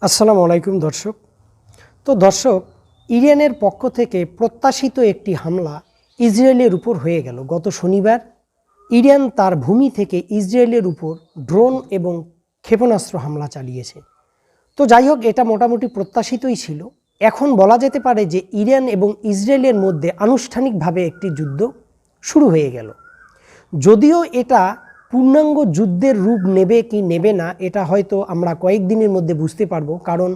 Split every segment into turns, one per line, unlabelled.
আসসালামু আলাইকুম দর্শক। তো দর্শক, ইরানের পক্ষ থেকে প্রত্যাশিত একটি হামলা ইসরায়েলের উপর হয়ে গেল। গত শনিবার ইরান তার ভূমি থেকে ইসরায়েলের উপর ড্রোন এবং ক্ষেপণাস্ত্র হামলা চালিয়েছে। তো যাই হোক, এটা মোটামুটি প্রত্যাশিতই ছিল। এখন বলা যেতে পারে যে ইরান এবং ইসরায়েলের মধ্যে আনুষ্ঠানিকভাবে একটি যুদ্ধ শুরু হয়ে গেল। যদিও এটা পূর্ণাঙ্গ যুদ্ধের রূপ নেবে কি নেবে না, এটা হয়তো আমরা কয়েকদিনের মধ্যে বুঝতে পারবো। কারণ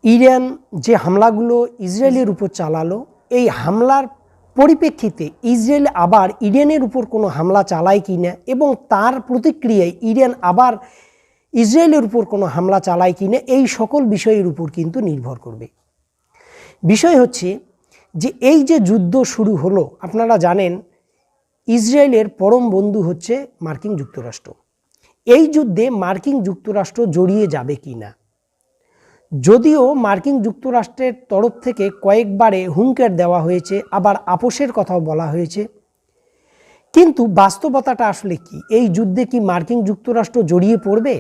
ইরান যে হামলাগুলো ইসরায়েলের উপর চালালো, এই হামলার পরিপ্রেক্ষিতে ইসরায়েল আবার ইরানের উপর কোনো হামলা চালায় কি না, এবং তার প্রতিক্রিয়ায় ইরান আবার ইসরায়েলের উপর কোনো হামলা চালায় কি না, এই সকল বিষয়ের উপর কিন্তু নির্ভর করবে। বিষয় হচ্ছে যে এই যে যুদ্ধ শুরু হলো, আপনারা জানেন ইসরায়েলের পরম বন্ধু হচ্ছে মার্কিন যুক্তরাষ্ট্র। এই যুদ্ধে মার্কিন যুক্তরাষ্ট্র জড়িয়ে যাবে কি না, যদিও মার্কিন যুক্তরাষ্ট্রের তরফ থেকে কয়েকবারে হুঙ্কার দেওয়া হয়েছে, আবার আপোষের কথাও বলা হয়েছে, কিন্তু বাস্তবতাটা আসলে কি? এই যুদ্ধে কি মার্কিন যুক্তরাষ্ট্র জড়িয়ে পড়বে?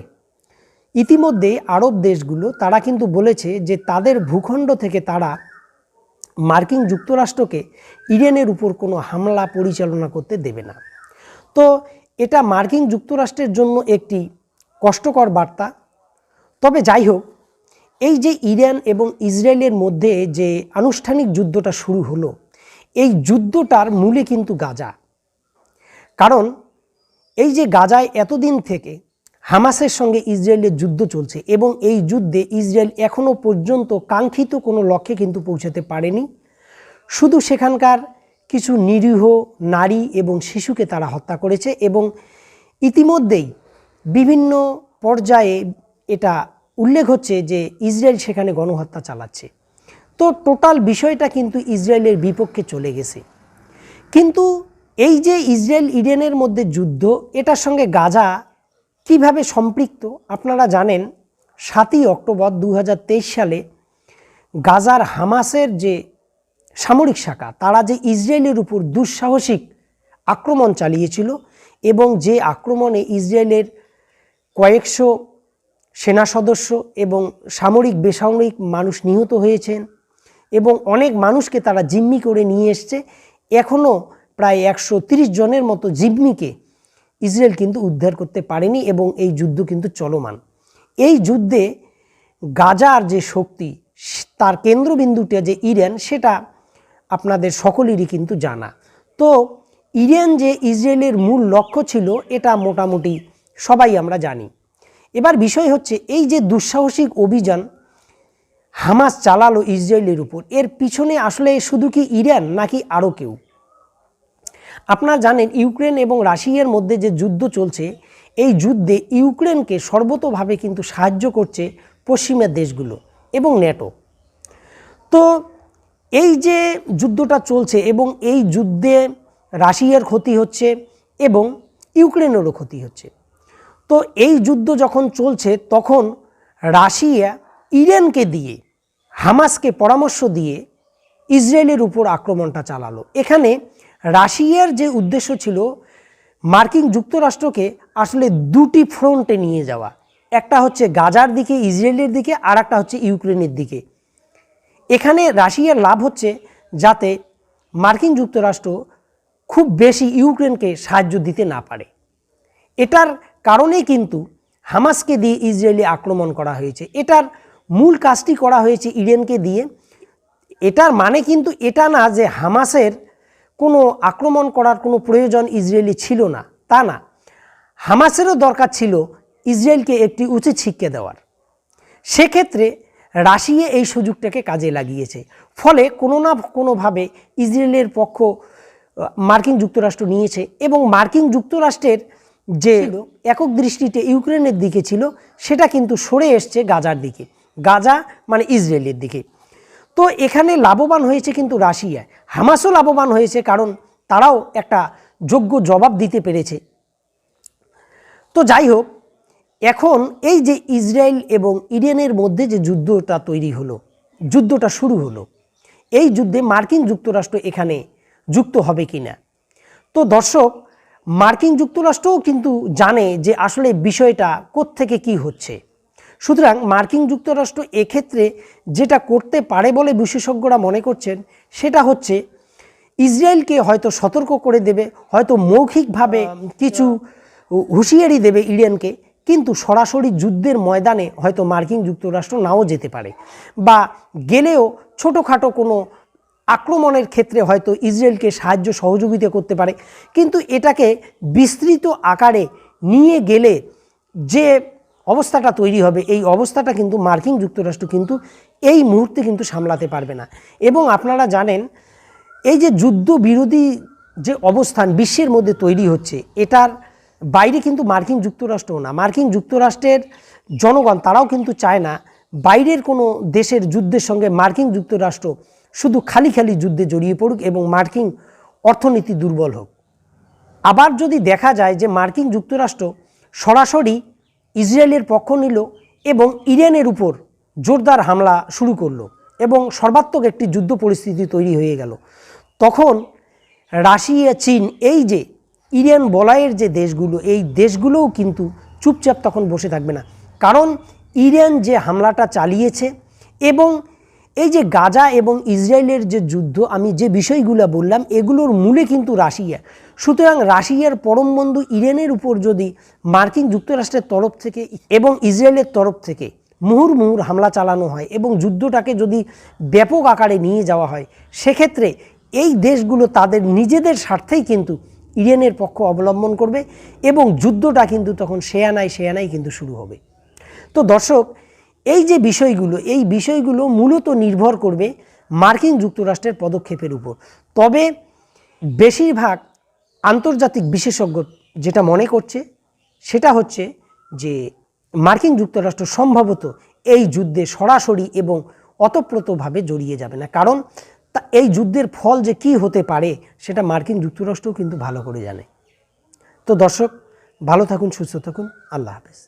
ইতিমধ্যে আরব দেশগুলো তারা কিন্তু বলেছে যে তাদের ভূখণ্ড থেকে তারা মার্কিন যুক্তরাষ্ট্রকে ইরানের উপর কোনো হামলা পরিচালনা করতে দেবে না। তো এটা মার্কিন যুক্তরাষ্ট্রের জন্য একটি কষ্টকর বার্তা। তবে যাই হোক, এই যে ইরান এবং ইসরায়েলের মধ্যে যে আনুষ্ঠানিক যুদ্ধটা শুরু হলো, এই যুদ্ধটার মূলে কিন্তু গাজা। কারণ এই যে গাজায় এতদিন থেকে হামাসের সঙ্গে ইসরায়েলের যুদ্ধ চলছে, এবং এই যুদ্ধে ইসরায়েল এখনও পর্যন্ত কাঙ্ক্ষিত কোনো লক্ষ্যে কিন্তু পৌঁছাতে পারেনি। শুধু সেখানকার কিছু নিরীহ নারী এবং শিশুকে তারা হত্যা করেছে, এবং ইতিমধ্যেই বিভিন্ন পর্যায়ে এটা উল্লেখ হচ্ছে যে ইসরায়েল সেখানে গণহত্যা চালাচ্ছে। তো টোটাল বিষয়টা কিন্তু ইসরায়েলের বিপক্ষে চলে গেছে। কিন্তু এই যে ইসরায়েল ইরানের মধ্যে যুদ্ধ, এটার সঙ্গে গাজা কিভাবে সম্পৃক্ত আপনারা জানেন। 7ই অক্টোবর 2023 সালে গাজার হামাসের যে সামরিক শাখা, তারা যে ইসরায়েলের উপর দুঃসাহসিক আক্রমণ চালিয়েছিল, এবং যে আক্রমণে ইসরায়েলের কয়েকশো সেনা সদস্য এবং সামরিক বেসামরিক মানুষ নিহত হয়েছেন, এবং অনেক মানুষকে তারা জিম্মি করে নিয়ে এসছে। এখনও প্রায় 130 জনের মতো জিম্মিকে ইসরায়েল কিন্তু উদ্ধার করতে পারেনি, এবং এই যুদ্ধ কিন্তু চলমান। এই যুদ্ধে গাজার যে শক্তি, তার কেন্দ্রবিন্দুটা যে ইরান, সেটা আপনাদের সকলেরই কিন্তু জানা। তো ইরান যে ইসরায়েলের মূল লক্ষ্য ছিল, এটা মোটামুটি সবাই আমরা জানি। এবার বিষয় হচ্ছে এই যে দুঃসাহসিক অভিযান হামাস চালালো ইসরায়েলের উপর, এর পিছনে আসলে শুধু কি ইরান নাকি আরও কেউ? আপনারা জানেন ইউক্রেন এবং রাশিয়ার মধ্যে যে যুদ্ধ চলছে, এই যুদ্ধে ইউক্রেনকে সর্বতোভাবে কিন্তু সাহায্য করছে পশ্চিমের দেশগুলো এবং ন্যাটো। তো এই যে যুদ্ধটা চলছে, এবং এই যুদ্ধে রাশিয়ার ক্ষতি হচ্ছে এবং ইউক্রেনেরও ক্ষতি হচ্ছে। তো এই যুদ্ধ যখন চলছে, তখন রাশিয়া ইরানকে দিয়ে, হামাসকে পরামর্শ দিয়ে ইসরায়েলের উপর আক্রমণটা চালালো। এখানে রাশিয়ার যে উদ্দেশ্য ছিল মার্কিন যুক্তরাষ্ট্রকে আসলে দুটি ফ্রন্টে নিয়ে যাওয়া, একটা হচ্ছে গাজার দিকে ইসরায়েলের দিকে, আর একটা হচ্ছে ইউক্রেনের দিকে। এখানে রাশিয়ার লাভ হচ্ছে যাতে মার্কিন যুক্তরাষ্ট্র খুব বেশি ইউক্রেনকে সাহায্য দিতে না পারে। এটার কারণেই কিন্তু হামাসকে দিয়ে ইসরায়েলি আক্রমণ করা হয়েছে। এটার মূল কাজটি করা হয়েছে ইরানকে দিয়ে। এটার মানে কিন্তু এটা না যে হামাসের কোনো আক্রমণ করার কোনো প্রয়োজন ইসরায়েলি ছিল না, তা না। হামাসেরও দরকার ছিল ইসরায়েলকে একটি উচিত শিক্ষা দেওয়ার। সেক্ষেত্রে রাশিয়া এই সুযোগটাকে কাজে লাগিয়েছে। ফলে কোনো না কোনোভাবে ইসরায়েলের পক্ষ মার্কিন যুক্তরাষ্ট্র নিয়েছে, এবং মার্কিন যুক্তরাষ্ট্রের যে একক দৃষ্টিতে ইউক্রেনের দিকে ছিল, সেটা কিন্তু সরে এসছে গাজার দিকে, গাজা মানে ইসরায়েলের দিকে। তো এখানে লাভবান হয়েছে কিন্তু রাশিয়া, হামাসও লাভবান হয়েছে, কারণ তারাও একটা যোগ্য জবাব দিতে পেরেছে। তো যাই হোক, এখন এই যে ইসরায়েল এবং ইরানের মধ্যে যে যুদ্ধটা তৈরি হলো, যুদ্ধটা শুরু হলো, এই যুদ্ধে মার্কিন যুক্তরাষ্ট্র এখানে যুক্ত হবে কি না। তো দর্শক, মার্কিন যুক্তরাষ্ট্রও কিন্তু জানে যে আসলে বিষয়টা কোত্থেকে কি হচ্ছে। সুতরাং মার্কিন যুক্তরাষ্ট্র এক্ষেত্রে যেটা করতে পারে বলে বিশেষজ্ঞরা মনে করছেন সেটা হচ্ছে ইসরায়েলকে হয়তো সতর্ক করে দেবে, হয়তো মৌখিকভাবে কিছু হুঁশিয়ারি দেবে ইরানকে, কিন্তু সরাসরি যুদ্ধের ময়দানে হয়তো মার্কিন যুক্তরাষ্ট্র নাও যেতে পারে, বা গেলেও ছোটোখাটো কোনো আক্রমণের ক্ষেত্রে হয়তো ইসরায়েলকে সাহায্য সহযোগিতা করতে পারে। কিন্তু এটাকে বিস্তৃত আকারে নিয়ে গেলে যে অবস্থাটা তৈরি হবে, এই অবস্থাটা কিন্তু মার্কিন যুক্তরাষ্ট্র কিন্তু এই মুহূর্তে কিন্তু সামলাতে পারবে না। এবং আপনারা জানেন এই যে যুদ্ধ বিরোধী যে অবস্থান বিশ্বের মধ্যে তৈরি হচ্ছে, এটার বাইরে কিন্তু মার্কিন যুক্তরাষ্ট্রও না, মার্কিন যুক্তরাষ্ট্রের জনগণ তারাও কিন্তু চায় না বাইরের কোনো দেশের যুদ্ধের সঙ্গে মার্কিন যুক্তরাষ্ট্র শুধু খালি খালি যুদ্ধে জড়িয়ে পড়ুক এবং মার্কিন অর্থনীতি দুর্বল হোক। আবার যদি দেখা যায় যে মার্কিন যুক্তরাষ্ট্র সরাসরি ইসরায়েলের পক্ষ নিল এবং ইরানের উপর জোরদার হামলা শুরু করলো এবং সর্বাত্মক একটি যুদ্ধ পরিস্থিতি তৈরি হয়ে গেল, তখন রাশিয়া, চীন, এই যে ইরান বলয়ের যে দেশগুলো, এই দেশগুলোও কিন্তু চুপচাপ তখন বসে থাকবে না। কারণ ইরান যে হামলাটা চালিয়েছে এবং এই যে গাজা এবং ইসরায়েলের যে যুদ্ধ, আমি যে বিষয়গুলো বললাম, এগুলোর মূলে কিন্তু রাশিয়া। সুতরাং রাশিয়ার পরম বন্ধু ইরানের উপর যদি মার্কিন যুক্তরাষ্ট্রের তরফ থেকে এবং ইসরায়েলের তরফ থেকে মুহুর্মুহুর হামলা চালানো হয় এবং যুদ্ধটাকে যদি ব্যাপক আকারে নিয়ে যাওয়া হয়, সেক্ষেত্রে এই দেশগুলো তাদের নিজেদের স্বার্থেই কিন্তু ইরানের পক্ষ অবলম্বন করবে এবং যুদ্ধটা কিন্তু তখন সেয়ানায় কিন্তু শুরু হবে। তো দর্শক, এই যে বিষয়গুলো, এই বিষয়গুলো মূলত নির্ভর করবে মার্কিন যুক্তরাষ্ট্রের পদক্ষেপের উপর। তবে বেশিরভাগ আন্তর্জাতিক বিশেষজ্ঞ যেটা মনে করছে সেটা হচ্ছে যে মার্কিন যুক্তরাষ্ট্র সম্ভবত এই যুদ্ধে সরাসরি এবং ওতপ্রোতভাবে জড়িয়ে যাবে না, কারণ এই যুদ্ধের ফল যে কী হতে পারে সেটা মার্কিন যুক্তরাষ্ট্রও কিন্তু ভালো করে জানে। তো দর্শক, ভালো থাকুন, সুস্থ থাকুন, আল্লাহ হাফেজ।